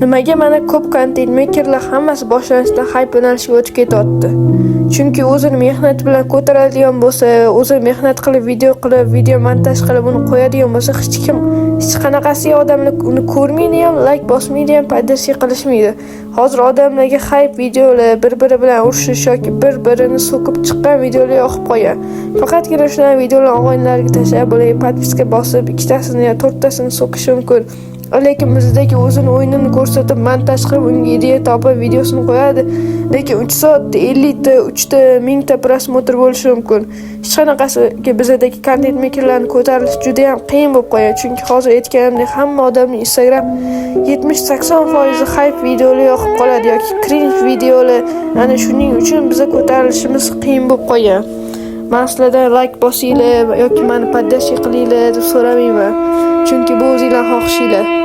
Nimaga mana ko'p kontent mekerlar hammasi boshlanishdan hype yo'nalishiga o'tib ketyapti? Chunki o'zini mehnat bilan ko'taradigan bo'lsa, o'zi mehnat qilib, video montaj qilib uni qo'yadigan bo'lsa, hech qanaqasi odamlar uni ko'rmaydi ham, like bosmaydi ham, poddersha qilishmaydi. Hozir odamlarga hype videolar, bir-biri bilan urushish yoki bir-birini so'kib chiqqan videolar yoqib qo'ygan. Faqatgina shunaqa videolar og'aynilarga tashlab bo'lay, podpiska bosib, ikkitasini yo to'rttasini so'kish mumkin. Lekin bizdagi o'zini o'yinini ko'rsatib, montaj qilib, unga ideya topib, videosini qo'yadi. Lekin 3 soatda 50 ta, 3 ta, 1000 ta prosmotr bo'lishi mumkin. Hech qanaqasiga bizdagi kontent mekerlarni ko'tarilish juda ham qiyin bo'lib qolgan. Chunki hozir aytganimdek, hamma odamning Instagram 70-80% hype videolar yoqib qoladi yoki cringe videolar. Ana shuning uchun biz ko'tarilishimiz qiyin bo'lib qolgan. Men sizlardan like bosinglar yoki meni poddersha qilinglar deb so'ramayman. Chunki bu o'zingizlar xohishinglar.